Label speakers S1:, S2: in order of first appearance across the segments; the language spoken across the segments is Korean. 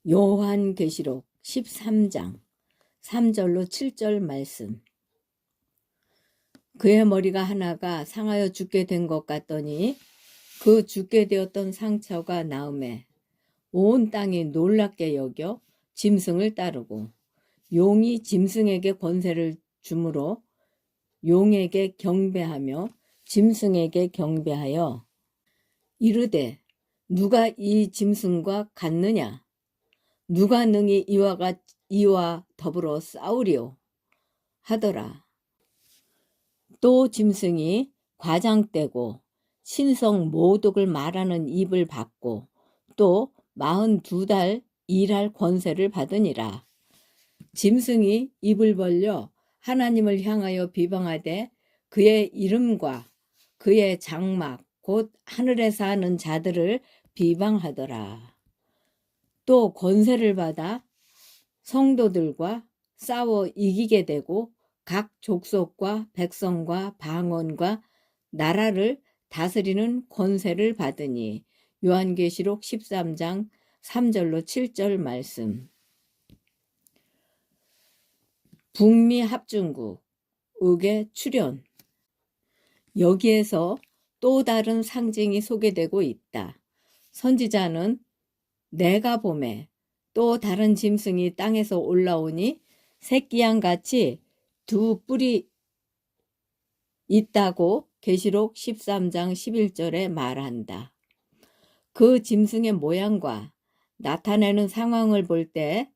S1: 요한계시록 13장 3절로 7절 말씀. 그의 머리가 하나가 상하여 죽게 된 것 같더니 그 죽게 되었던 상처가 나음에 온 땅이 놀랍게 여겨 짐승을 따르고 용이 짐승에게 권세를 주므로 용에게 경배하며 짐승에게 경배하여 이르되 누가 이 짐승과 같느냐? 누가 능히 이와 더불어 싸우리요 하더라. 또 짐승이 과장되고 신성 모독을 말하는 입을 받고 또 42달 일할 권세를 받으니라. 짐승이 입을 벌려 하나님을 향하여 비방하되 그의 이름과 그의 장막 곧 하늘에 사는 자들을 비방하더라. 또 권세를 받아 성도들과 싸워 이기게 되고 각 족속과 백성과 방언과 나라를 다스리는 권세를 받으니. 요한계시록 13장 3절로 7절 말씀. 북미 합중국 의 출현. 여기에서 또 다른 상징이 소개되고 있다. 선지자는 내가 보매 또 다른 짐승이 땅에서 올라오니 새끼양같이 두 뿔이 있다고 계시록 13장 11절에 말한다. 그 짐승의 모양과 나타내는 상황을 볼 때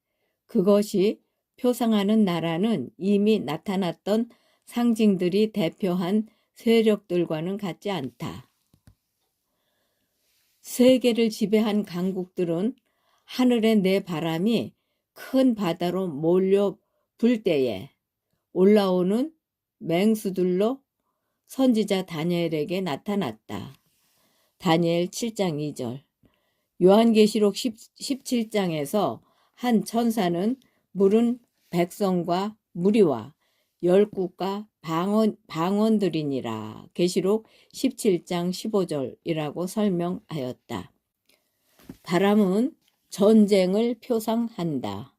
S1: 그것이 표상하는 나라는 이미 나타났던 상징들이 대표한 세력들과는 같지 않다. 세계를 지배한 강국들은 하늘의 네 바람이 큰 바다로 몰려 불 때에 올라오는 맹수들로 선지자 다니엘에게 나타났다. 다니엘 7장 2절. 요한계시록 17장에서 한 천사는 물은 백성과 무리와 열국과 방언들이니라. 계시록 17장 15절이라고 설명하였다. 바람은 전쟁을 표상한다.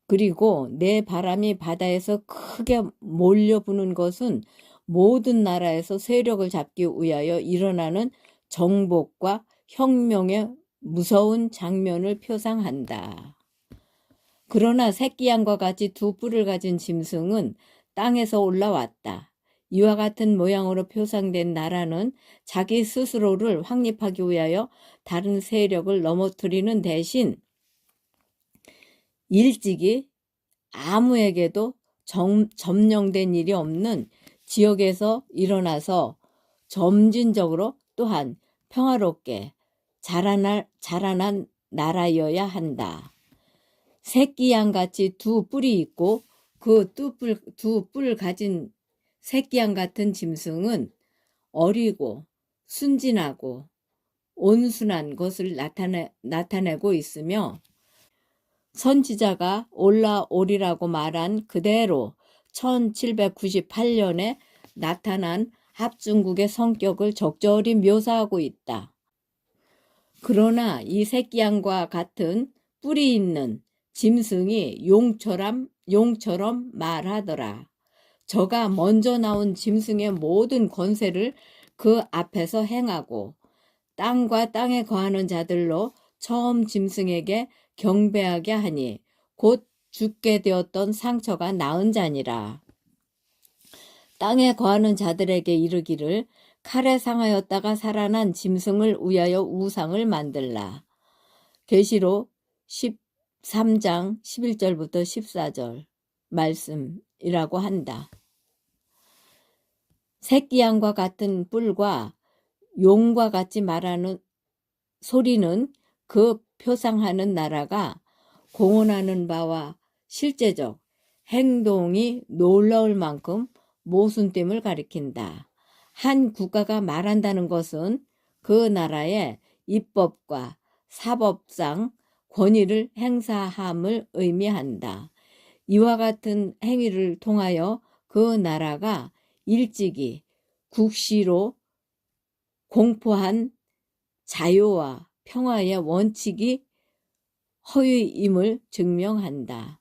S1: 그리고 내 바람이 바다에서 크게 몰려부는 것은 모든 나라에서 세력을 잡기 위하여 일어나는 정복과 혁명의 무서운 장면을 표상한다. 그러나 새끼양과 같이 두 뿔을 가진 짐승은 땅에서 올라왔다. 이와 같은 모양으로 표상된 나라는 자기 스스로를 확립하기 위하여 다른 세력을 넘어뜨리는 대신 일찍이 아무에게도 점령된 일이 없는 지역에서 일어나서 점진적으로 또한 평화롭게 자라난 나라여야 한다. 새끼양같이 두 뿔이 있고 그 두 뿔 가진 새끼양 같은 짐승은 어리고 순진하고 온순한 것을 나타내고 있으며 선지자가 올라오리라고 말한 그대로 1798년에 나타난 합중국의 성격을 적절히 묘사하고 있다. 그러나 이 새끼양과 같은 뿔이 있는 짐승이 용처럼 말하더라. 저가 먼저 나온 짐승의 모든 권세를 그 앞에서 행하고 땅과 땅에 거하는 자들로 처음 짐승에게 경배하게 하니 곧 죽게 되었던 상처가 나은 자니라. 땅에 거하는 자들에게 이르기를 칼에 상하였다가 살아난 짐승을 위하여 우상을 만들라. 계시록 13장 11절부터 14절 말씀이라고 한다. 새끼양과 같은 뿔과 용과 같이 말하는 소리는 그 표상하는 나라가 공언하는 바와 실제적 행동이 놀라울 만큼 모순됨을 가리킨다. 한 국가가 말한다는 것은 그 나라의 입법과 사법상 권위를 행사함을 의미한다. 이와 같은 행위를 통하여 그 나라가 일찍이 국시로 공포한 자유와 평화의 원칙이 허위임을 증명한다.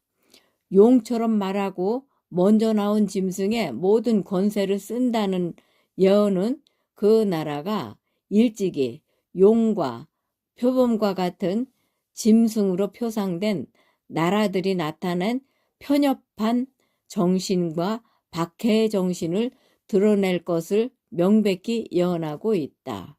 S1: 용처럼 말하고 먼저 나온 짐승의 모든 권세를 쓴다는 예언은 그 나라가 일찍이 용과 표범과 같은 짐승으로 표상된 나라들이 나타낸 편협한 정신과 박해의 정신을 드러낼 것을 명백히 예언하고 있다.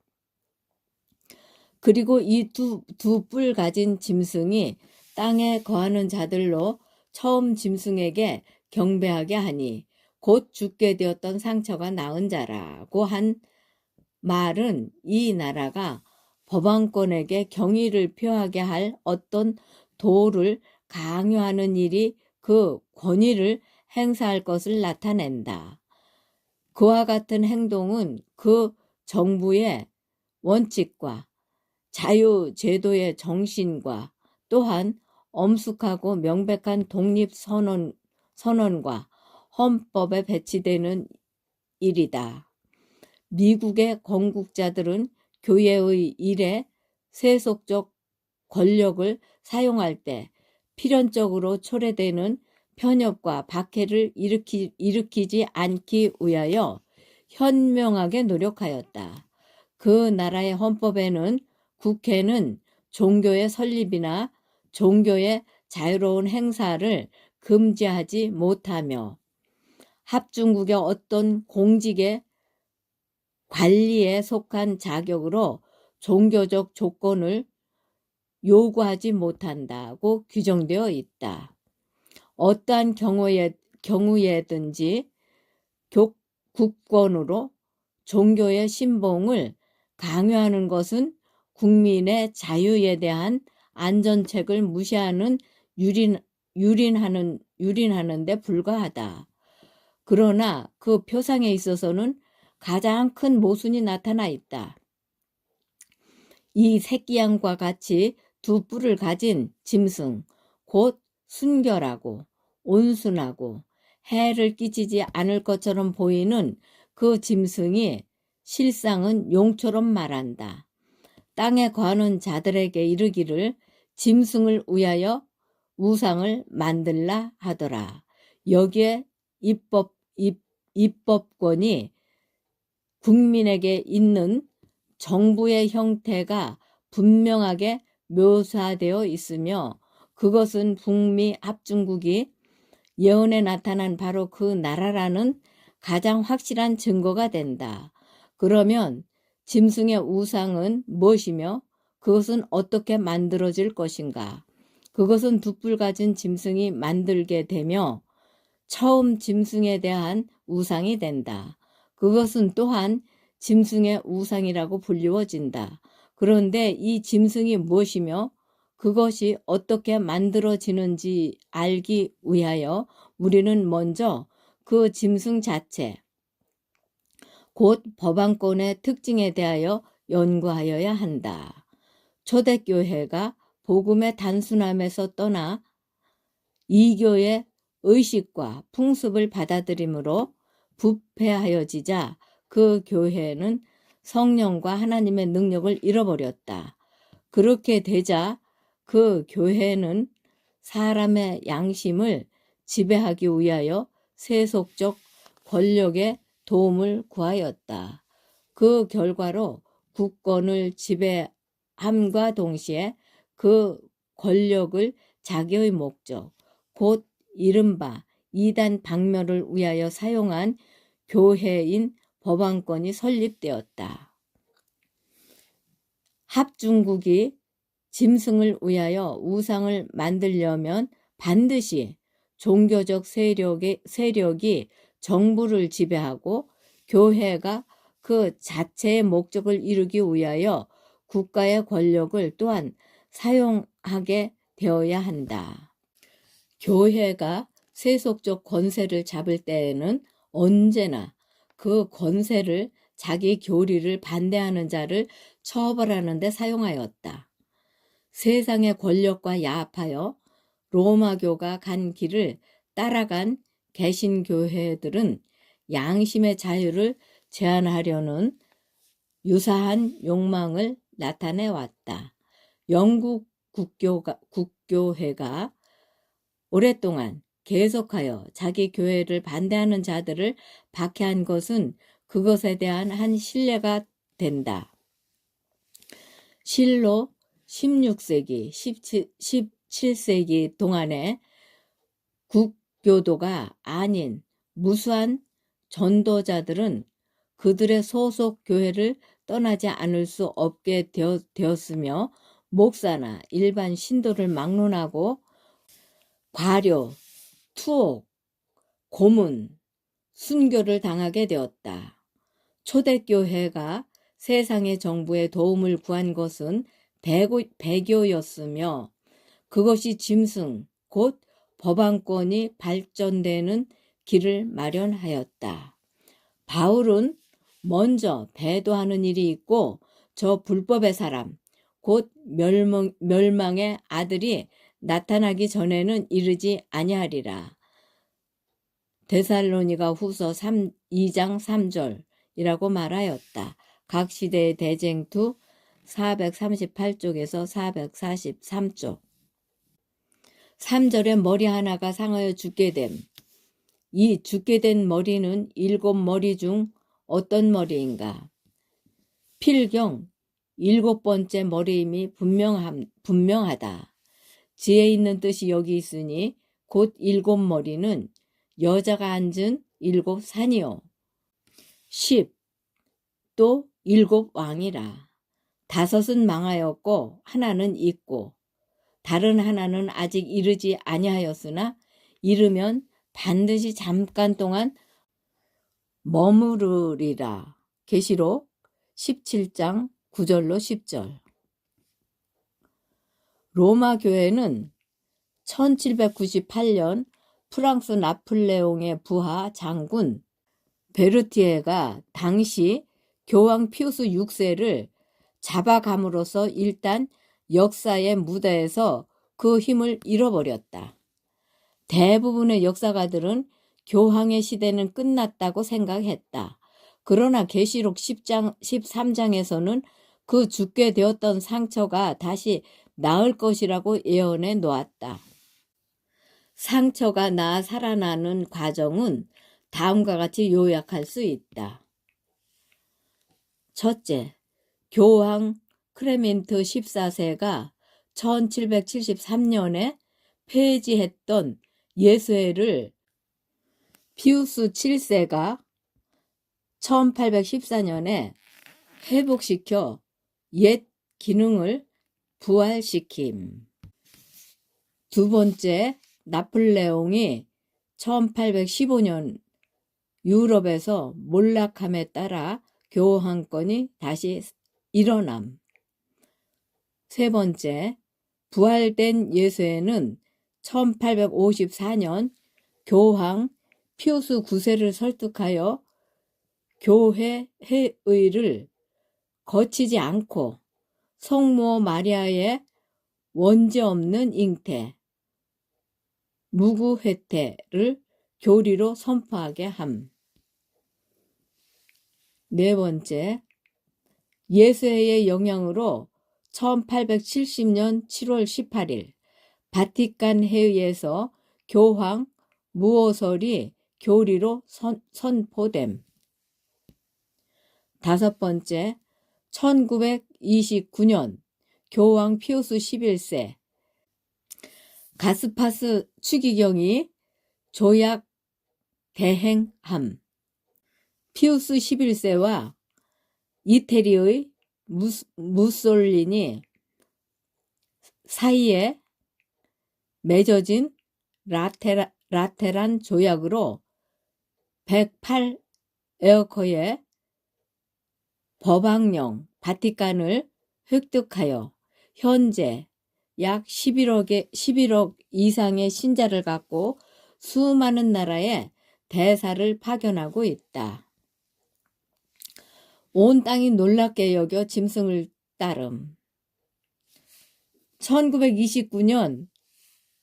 S1: 그리고 이 두 뿔 가진 짐승이 땅에 거하는 자들로 처음 짐승에게 경배하게 하니 곧 죽게 되었던 상처가 나은 자라고 한 말은 이 나라가 법왕권에게 경의를 표하게 할 어떤 도를 강요하는 일이 그 권위를 행사할 것을 나타낸다. 그와 같은 행동은 그 정부의 원칙과 자유제도의 정신과 또한 엄숙하고 명백한 독립선언과 헌법에 배치되는 일이다. 미국의 건국자들은 교회의 일에 세속적 권력을 사용할 때 필연적으로 초래되는 편협과 박해를 일으키지 않기 위하여 현명하게 노력하였다. 그 나라의 헌법에는 국회는 종교의 설립이나 종교의 자유로운 행사를 금지하지 못하며 합중국의 어떤 공직의 관리에 속한 자격으로 종교적 조건을 요구하지 못한다고 규정되어 있다. 어떠한 경우에든지 국권으로 종교의 신봉을 강요하는 것은 국민의 자유에 대한 안전책을 무시하는 유린하는 데 불과하다. 그러나 그 표상에 있어서는 가장 큰 모순이 나타나 있다. 이 새끼양과 같이 두 뿔을 가진 짐승, 곧 순결하고 온순하고 해를 끼치지 않을 것처럼 보이는 그 짐승이 실상은 용처럼 말한다. 땅에 거하는 자들에게 이르기를 짐승을 위하여 우상을 만들라 하더라. 여기에 입법권이 국민에게 있는 정부의 형태가 분명하게 묘사되어 있으며 그것은 북미 합중국이 예언에 나타난 바로 그 나라라는 가장 확실한 증거가 된다. 그러면 짐승의 우상은 무엇이며 그것은 어떻게 만들어질 것인가? 그것은 두 뿔 가진 짐승이 만들게 되며 처음 짐승에 대한 우상이 된다. 그것은 또한 짐승의 우상이라고 불리워진다. 그런데 이 짐승이 무엇이며 그것이 어떻게 만들어지는지 알기 위하여 우리는 먼저 그 짐승 자체, 곧 법왕권의 특징에 대하여 연구하여야 한다. 초대교회가 복음의 단순함에서 떠나 이교의 의식과 풍습을 받아들임으로 부패하여지자 그 교회는 성령과 하나님의 능력을 잃어버렸다. 그렇게 되자 그 교회는 사람의 양심을 지배하기 위하여 세속적 권력의 도움을 구하였다. 그 결과로 국권을 지배함과 동시에 그 권력을 자기의 목적, 곧 이른바 이단 박멸을 위하여 사용한 교회인 법왕권이 설립되었다. 합중국이 짐승을 위하여 우상을 만들려면 반드시 종교적 세력이 정부를 지배하고 교회가 그 자체의 목적을 이루기 위하여 국가의 권력을 또한 사용하게 되어야 한다. 교회가 세속적 권세를 잡을 때에는 언제나 그 권세를 자기 교리를 반대하는 자를 처벌하는 데 사용하였다. 세상의 권력과 야합하여 로마교가 간 길을 따라간 개신교회들은 양심의 자유를 제한하려는 유사한 욕망을 나타내왔다. 영국 국교회가 오랫동안 계속하여 자기 교회를 반대하는 자들을 박해한 것은 그것에 대한 한 신뢰가 된다. 실로 16세기, 17세기 동안에 국교도가 아닌 무수한 전도자들은 그들의 소속 교회를 떠나지 않을 수 없게 되었으며 목사나 일반 신도를 막론하고 과료, 투옥, 고문, 순교를 당하게 되었다. 초대교회가 세상의 정부의 도움을 구한 것은 배교였으며 그것이 짐승, 곧 법안권이 발전되는 길을 마련하였다. 바울은 먼저 배도하는 일이 있고 저 불법의 사람, 곧 멸망의 아들이 나타나기 전에는 이르지 아니하리라. 데살로니가 후서 2장 3절이라고 말하였다. 각 시대의 대쟁투 438쪽에서 443쪽. 3절에 머리 하나가 상하여 죽게 됨. 이 죽게 된 머리는 7머리 중 어떤 머리인가? 필경 7번째 머리임이 분명하다. 지혜 있는 뜻이 여기 있으니 곧 7머리는 여자가 앉은 7산이요. 10. 또 7왕이라. 5은 망하였고 하나는 있고 다른 하나는 아직 이르지 아니하였으나 이르면 반드시 잠깐 동안 머무르리라. 계시록 17장 9절로 10절. 로마 교회는 1798년 프랑스 나폴레옹의 부하 장군 베르티에가 당시 교황 피우스 6세를 잡아감으로써 일단 역사의 무대에서 그 힘을 잃어버렸다. 대부분의 역사가들은 교황의 시대는 끝났다고 생각했다. 그러나 계시록 13장에서는 그 죽게 되었던 상처가 다시 나을 것이라고 예언해 놓았다. 상처가 나아 살아나는 과정은 다음과 같이 요약할 수 있다. 첫째, 교황 클레멘트 14세가 1773년에 폐지했던 예수회를 피우스 7세가 1814년에 회복시켜 옛 기능을 부활시킴. 두 번째, 나폴레옹이 1815년 유럽에서 몰락함에 따라 교황권이 다시 일어남. 세 번째, 부활된 예수회는 1854년 교황 피우스 9세를 설득하여 교회 회의를 거치지 않고 성모 마리아의 원죄 없는 잉태, 무구회태를 교리로 선포하게 함. 네 번째, 예수회의 영향으로 1870년 7월 18일 바티칸 회의에서 교황 무오설이 교리로 선포됨. 다섯 번째, 1929년 교황 피우스 11세 가스파스 추기경이 조약 대행함. 피우스 11세와 이태리의 무솔리니 사이에 맺어진 라테란 조약으로 108에어커의 법황령 바티칸을 획득하여 현재 약 11억 이상의 신자를 갖고 수많은 나라에 대사를 파견하고 있다. 온 땅이 놀랍게 여겨 짐승을 따름. 1929년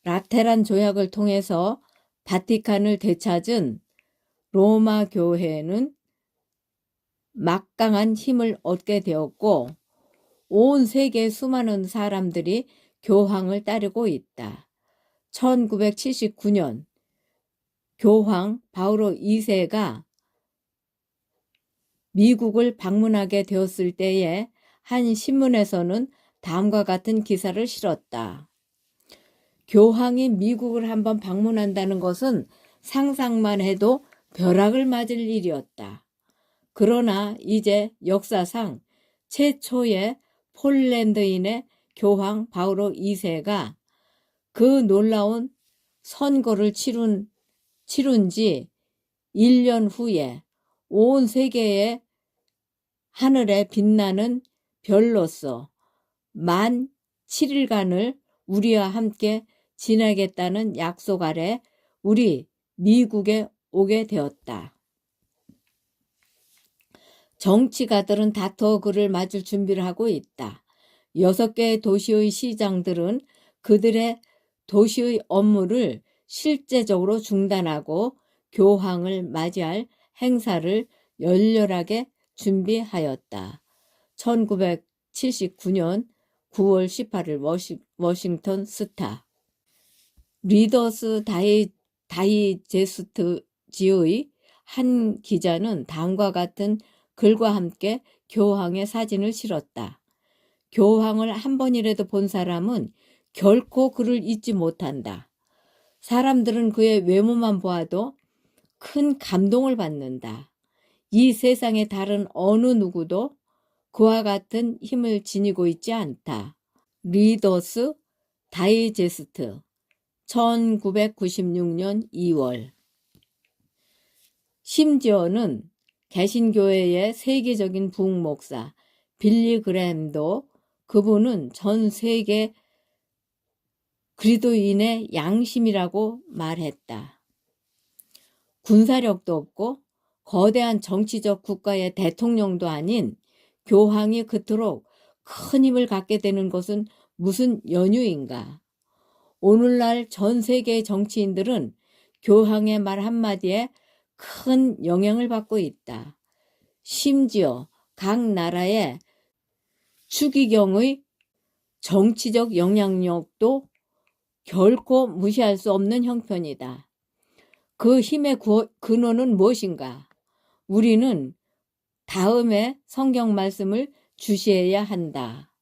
S1: 라테란 조약을 통해서 바티칸을 되찾은 로마 교회는 막강한 힘을 얻게 되었고 온 세계 수많은 사람들이 교황을 따르고 있다. 1979년 교황 바오로 2세가 미국을 방문하게 되었을 때에 한 신문에서는 다음과 같은 기사를 실었다. 교황이 미국을 한번 방문한다는 것은 상상만 해도 벼락을 맞을 일이었다. 그러나 이제 역사상 최초의 폴란드인의 교황 바오로 2세가 그 놀라운 선거를 치룬 지 1년 후에 온 세계의 하늘에 빛나는 별로서 만 7일간을 우리와 함께 지내겠다는 약속 아래 우리 미국에 오게 되었다. 정치가들은 다투어 그를 맞을 준비를 하고 있다. 6개의 도시의 시장들은 그들의 도시의 업무를 실제적으로 중단하고 교황을 맞이할 행사를 열렬하게 준비하였다. 1979년 9월 18일 워싱턴 스타. 리더스 다이제스트지의 한 기자는 다음과 같은 글과 함께 교황의 사진을 실었다. 교황을 한 번이라도 본 사람은 결코 그를 잊지 못한다. 사람들은 그의 외모만 보아도 큰 감동을 받는다. 이 세상의 다른 어느 누구도 그와 같은 힘을 지니고 있지 않다. 리더스 다이제스트 1996년 2월. 심지어는 개신교회의 세계적인 부흥목사 빌리 그레햄도 그분은 전 세계 그리스도인의 양심이라고 말했다. 군사력도 없고 거대한 정치적 국가의 대통령도 아닌 교황이 그토록 큰 힘을 갖게 되는 것은 무슨 연유인가. 오늘날 전 세계의 정치인들은 교황의 말 한마디에 큰 영향을 받고 있다. 심지어 각 나라의 추기경의 정치적 영향력도 결코 무시할 수 없는 형편이다. 그 힘의 근원은 무엇인가? 우리는 다음에 성경 말씀을 주시해야 한다.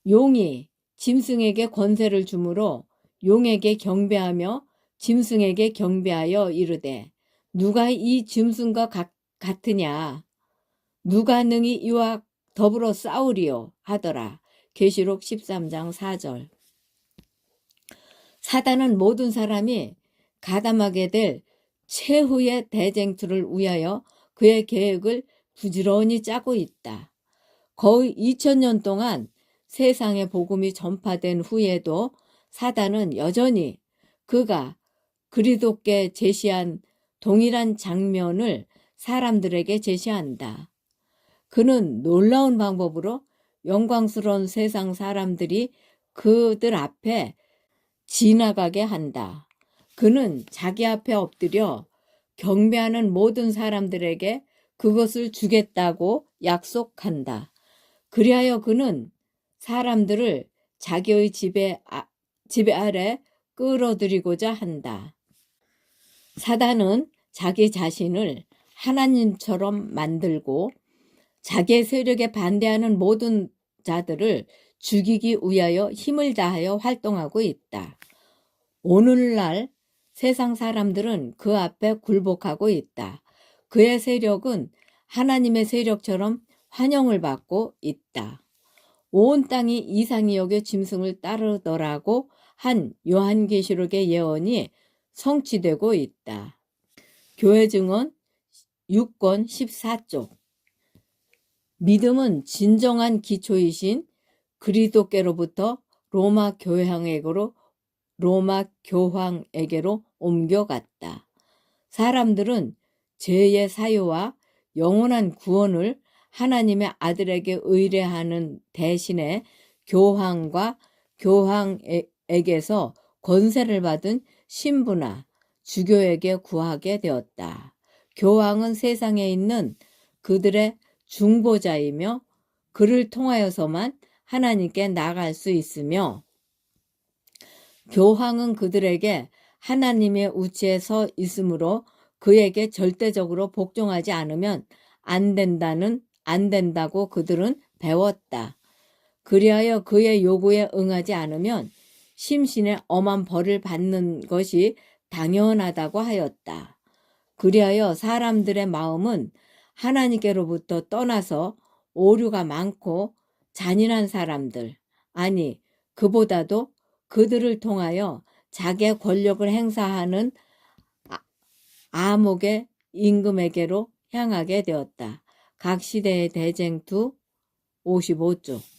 S1: 용이 짐승에게 권세를 주므로 용에게 경배하며 짐승에게 경배하여 이르되 누가 이 짐승과 같으냐? 누가 능히 이와 더불어 싸우리요? 하더라. 계시록 13장 4절. 사단은 모든 사람이 가담하게 될 최후의 대쟁투를 위하여 그의 계획을 부지런히 짜고 있다. 거의 2000년 동안 세상의 복음이 전파된 후에도 사단은 여전히 그가 그리스도께 제시한 동일한 장면을 사람들에게 제시한다. 그는 놀라운 방법으로 영광스러운 세상 사람들이 그들 앞에 지나가게 한다. 그는 자기 앞에 엎드려 경배하는 모든 사람들에게 그것을 주겠다고 약속한다. 그리하여 그는 사람들을 자기의 지배 아래 끌어들이고자 한다. 사단은 자기 자신을 하나님처럼 만들고 자기의 세력에 반대하는 모든 자들을 죽이기 위하여 힘을 다하여 활동하고 있다. 오늘날 세상 사람들은 그 앞에 굴복하고 있다. 그의 세력은 하나님의 세력처럼 환영을 받고 있다. 온 땅이 이상히 여겨 짐승을 따르더라고 한 요한계시록의 예언이 성취되고 있다. 교회 증언 6권 14쪽. 믿음은 진정한 기초이신 그리스도께로부터 로마 교황에게로 옮겨갔다. 사람들은 죄의 사유와 영원한 구원을 하나님의 아들에게 의뢰하는 대신에 교황과 교황에게서 권세를 받은 신부나 주교에게 구하게 되었다. 교황은 세상에 있는 그들의 중보자이며 그를 통하여서만 하나님께 나아갈 수 있으며 교황은 그들에게 하나님의 우치에 서 있으므로 그에게 절대적으로 복종하지 않으면 안 된다고 그들은 배웠다. 그리하여 그의 요구에 응하지 않으면 심신의 엄한 벌을 받는 것이 당연하다고 하였다. 그리하여 사람들의 마음은 하나님께로부터 떠나서 오류가 많고 잔인한 사람들, 아니 그보다도 그들을 통하여 자기의 권력을 행사하는 암흑의 임금에게로 향하게 되었다. 각 시대의 대쟁투 55조.